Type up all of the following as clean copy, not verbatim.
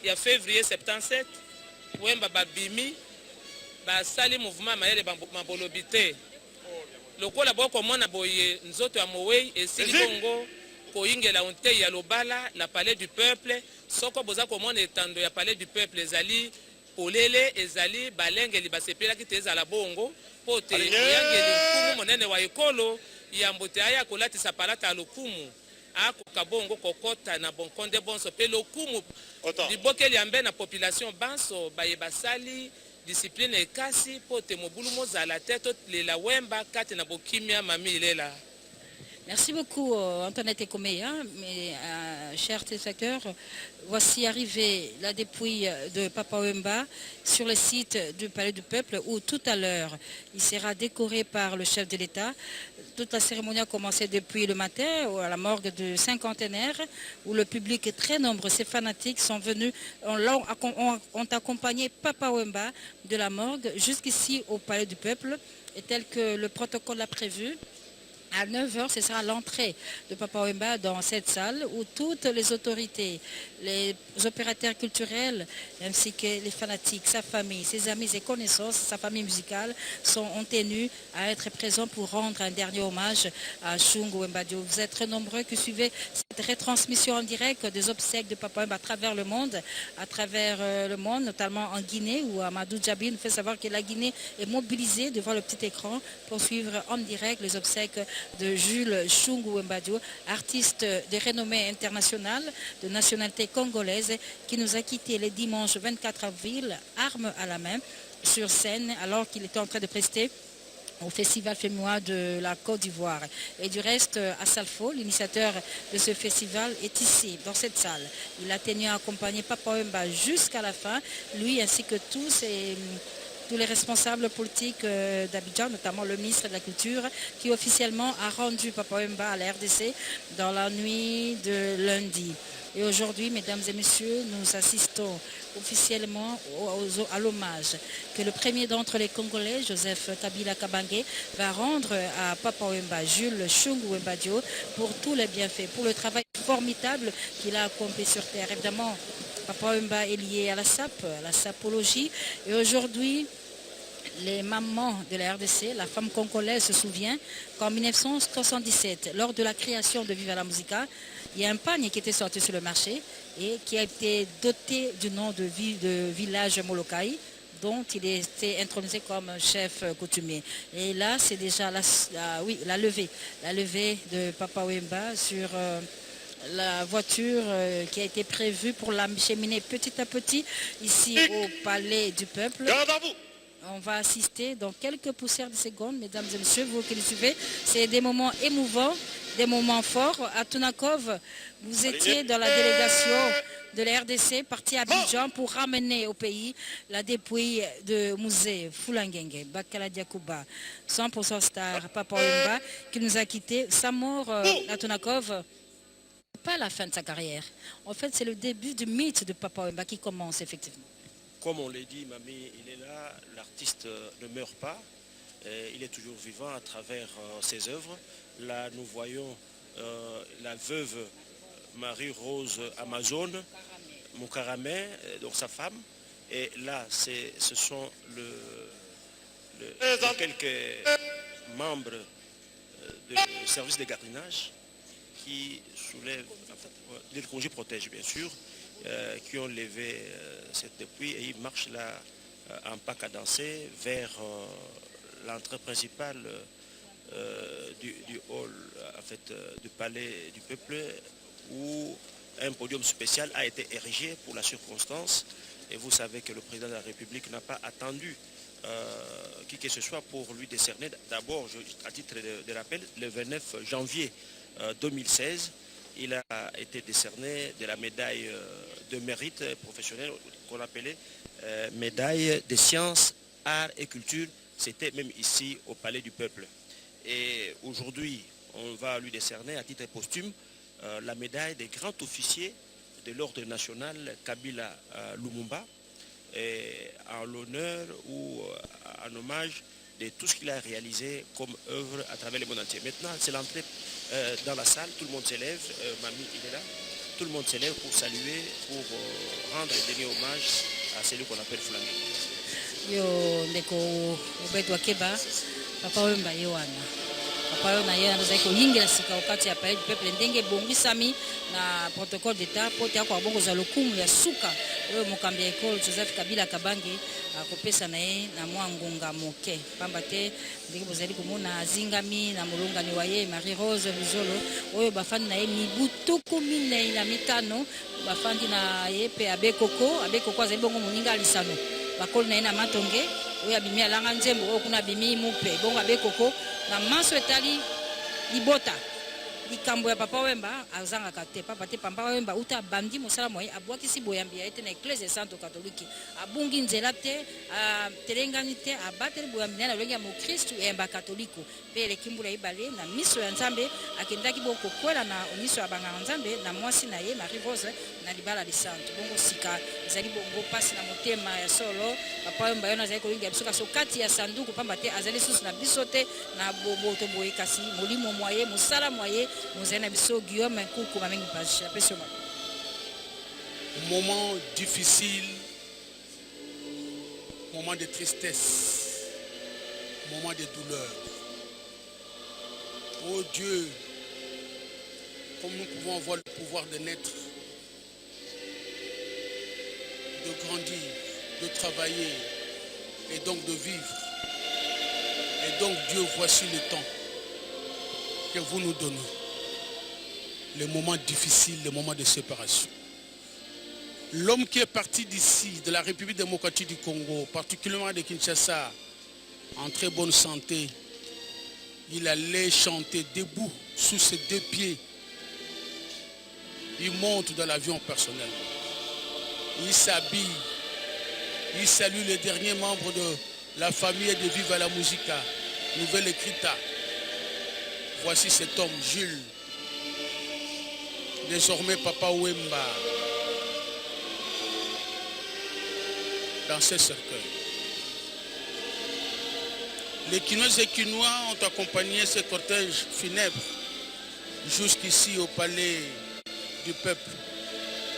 Il y a février 77, Wemba Babimi, basali mouvement mayele mabolobité. Lokola boko mona boye nzoto ya mowei esili bongo koingela onte ya lobala la palais du peuple soko boza komona etando ya palais du peuple ezali polele ezali balenge libasepela ki teza la bongo pote yangeli kumu monene wa ekolo ya mbote aya kolatisa palata lokumu akoka bongo kokota na bonkonde bonso pe lokumu libokeli ambe na population banso baye basali discipline ekasi pote mobulu mozala tete lela wemba kati na bokimia mami lela. Merci beaucoup Antoinette Ekomeya, mes chers téléspectateurs. Voici arrivé la dépouille de Papa Wemba sur le site du Palais du Peuple où tout à l'heure il sera décoré par le chef de l'État. Toute la cérémonie a commencé depuis le matin à la morgue du cinquantenaire où le public est très nombreux. Ces fanatiques sont venus, ont accompagné Papa Wemba de la morgue jusqu'ici au Palais du Peuple et tel que le protocole l'a prévu. À 9h, ce sera l'entrée de Papa Wemba dans cette salle où toutes les autorités, les opérateurs culturels, ainsi que les fanatiques, sa famille, ses amis et connaissances, sa famille musicale ont tenus à être présents pour rendre un dernier hommage à Shungu Wemba Dio. Vous êtes très nombreux qui suivez cette retransmission en direct des obsèques de Papa Wemba à travers le monde, notamment en Guinée où Amadou Djabi nous fait savoir que la Guinée est mobilisée devant le petit écran pour suivre en direct les obsèques de Jules Shungu Wemba Dio, artiste de renommée internationale, de nationalité congolaise, qui nous a quittés le dimanche 24 avril, arme à la main, sur scène, alors qu'il était en train de prester au Festival féminin de la Côte d'Ivoire. Et du reste, Assalfo, l'initiateur de ce festival, est ici, dans cette salle. Il a tenu à accompagner Papa Wemba jusqu'à la fin, lui ainsi que tous les responsables politiques d'Abidjan, notamment le ministre de la Culture, qui officiellement a rendu Papa Wemba à la RDC dans la nuit de lundi. Et aujourd'hui, mesdames et messieurs, nous assistons officiellement à l'hommage que le premier d'entre les Congolais, Joseph Kabila Kabange, va rendre à Papa Wemba, Jules Shungu Wemba Dio, pour tous les bienfaits, pour le travail formidable qu'il a accompli sur terre. Évidemment, Papa Wemba est lié à la SAP, à la sapologie. Et aujourd'hui, les mamans de la RDC, la femme congolaise se souvient qu'en 1977, lors de la création de Viva la Musica, il y a un pagne qui était sorti sur le marché et qui a été doté du nom de village Molokai, dont il était intronisé comme chef coutumier. Et là, c'est déjà la levée de Papa Wemba sur la voiture qui a été prévue pour l'acheminer petit à petit ici au Palais du Peuple. On va assister dans quelques poussières de secondes, mesdames et messieurs, vous qui le suivez. C'est des moments émouvants, des moments forts. À Tunakov, vous étiez dans la délégation de la RDC, partie à Abidjan pour ramener au pays la dépouille de Musée Fulangenge, Bakala Diakouba, 100% star, Papa Wemba, qui nous a quittés. Sa mort à Tunakov, pas la fin de sa carrière. En fait, c'est le début du mythe de Papa Wemba qui commence effectivement. Comme on l'a dit, Mamie, il est là, l'artiste ne meurt pas, il est toujours vivant à travers ses œuvres. Là, nous voyons la veuve Marie-Rose Amazone, Moukaramé, donc sa femme. Et là, ce sont quelques membres du service de gardiennage qui soulèvent, l'étranger protège bien sûr, qui ont levé cette dépouille et ils marchent là en pas cadencé vers l'entrée principale du hall, en fait, du palais du peuple où un podium spécial a été érigé pour la circonstance. Et vous savez que le président de la République n'a pas attendu qui que ce soit pour lui décerner. D'abord, à titre de rappel, le 29 janvier 2016, il a été décerné de la médaille de mérite professionnel qu'on appelait médaille des sciences, arts et culture. C'était même ici au Palais du Peuple. Et aujourd'hui, on va lui décerner à titre posthume la médaille des grands officiers de l'ordre national Kabila Lumumba, en l'honneur ou en hommage de tout ce qu'il a réalisé comme œuvre à travers le monde entier. Maintenant, c'est l'entrée dans la salle, tout le monde s'élève. Mamie, il est là. tout le monde s'élève pour saluer, pour rendre et donner hommage à celui qu'on appelle Flamingo. Yo ndeko Obed Wakeba papa Wemba ye wana papa yo na ye anazali koyingela sika wakati ya palais du peuple ndenge ebongisami na protocole d'état po te akoka bongo za lokumu ya suka oyo mokambi ya ekole Joseph Kabila Kabange akopesa na ye na mwa ngonga moke pamba te ndenge bozali komona azingami na molongani wa ye Marie Rose Luzolo oyo bafandi na ye mibu tuku minei na mitano bafandi na ye pe abekoko azali bongo moninga alisano bakoli na ye na matonge oyo abimi alanga nzembo oyo kuna abimi mupe bongo abekoko na maso etali libota likambo ya papa Wemba azangaka te papa te papa Wemba uta bandi mosala moye abwakisi boyambi ya ete na eklese santo katolike abungi nzela te telengani te abateli boyambi na lolenge ya mokristu yemba katoliko pe elekimbula ibale na miso ya nzambe akendaki bongo kokwela na miso ya banganga nzambe na mwasi na ye Marie Rose na libala lisanto bongo sika ezali bongo pasi na motema ya solo papa Wemba yo nazali kolinga biso kaso kati ya sanduku pamba te azali susu na biso te na boboto boye kasi molimo moye mosala moye Moment difficile, moment de tristesse, moment de douleur. Oh Dieu, comme nous pouvons avoir le pouvoir de naître, de grandir, de travailler et donc de vivre. Et donc Dieu, voici le temps que vous nous donnez. Les moments difficiles, les moments de séparation. L'homme qui est parti d'ici, de la République démocratique du Congo, particulièrement de Kinshasa, en très bonne santé, il allait chanter debout, sous ses deux pieds. Il monte dans l'avion personnel. Il s'habille. Il salue les derniers membres de la famille de Viva la Musica, Nouvelle Écrita. Voici cet homme, Jules. Désormais, Papa Wemba, dans ce cercueil. Les Quinoises et Quinois ont accompagné ce cortège funèbre jusqu'ici au palais du peuple.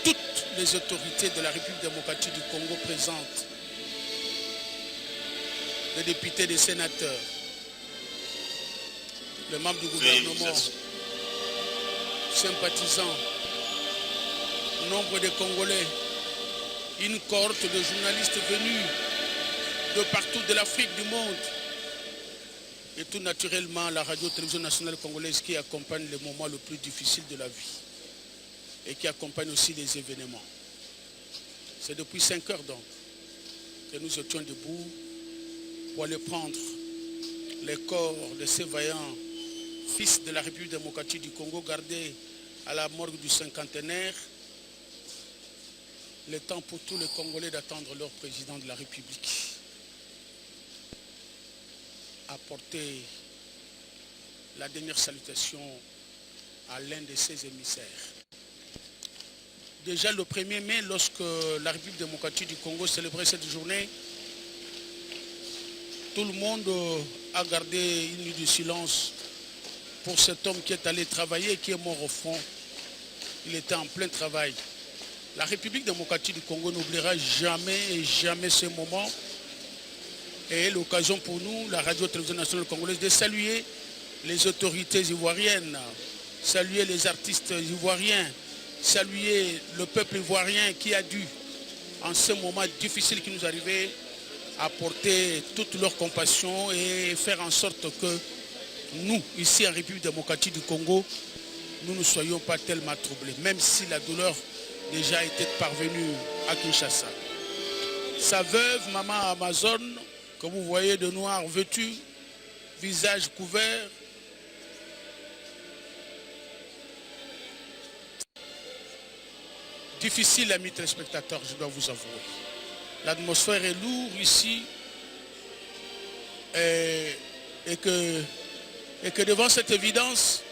Toutes les autorités de la République démocratique du Congo présentes, les députés, les sénateurs, les membres du gouvernement, sympathisants, nombre de Congolais, une cohorte de journalistes venus de partout de l'Afrique, du monde, et tout naturellement la radio-télévision nationale congolaise qui accompagne les moments les plus difficiles de la vie et qui accompagne aussi les événements. C'est depuis 5 heures donc que nous étions debout pour aller prendre les corps de ces vaillants fils de la République démocratique du Congo gardés à la morgue du cinquantenaire, le temps pour tous les Congolais d'attendre leur président de la République, apporter la dernière salutation à l'un de ses émissaires. Déjà le 1er mai, lorsque la République démocratique du Congo célébrait cette journée, tout le monde a gardé une nuit de silence pour cet homme qui est allé travailler et qui est mort au front. Il était en plein travail. La République démocratique du Congo n'oubliera jamais et jamais ce moment. Et l'occasion pour nous, la radio-télévision nationale congolaise, de saluer les autorités ivoiriennes, saluer les artistes ivoiriens, saluer le peuple ivoirien qui a dû, en ce moment difficile qui nous arrivait, apporter toute leur compassion et faire en sorte que nous, ici en République démocratique du Congo, nous ne soyons pas tellement troublés, même si la douleur déjà était parvenue à Kinshasa. Sa veuve, maman Amazon, que vous voyez de noir vêtue, visage couvert, difficile, amis téléspectateurs, je dois vous avouer. L'atmosphère est lourde ici et que devant cette évidence,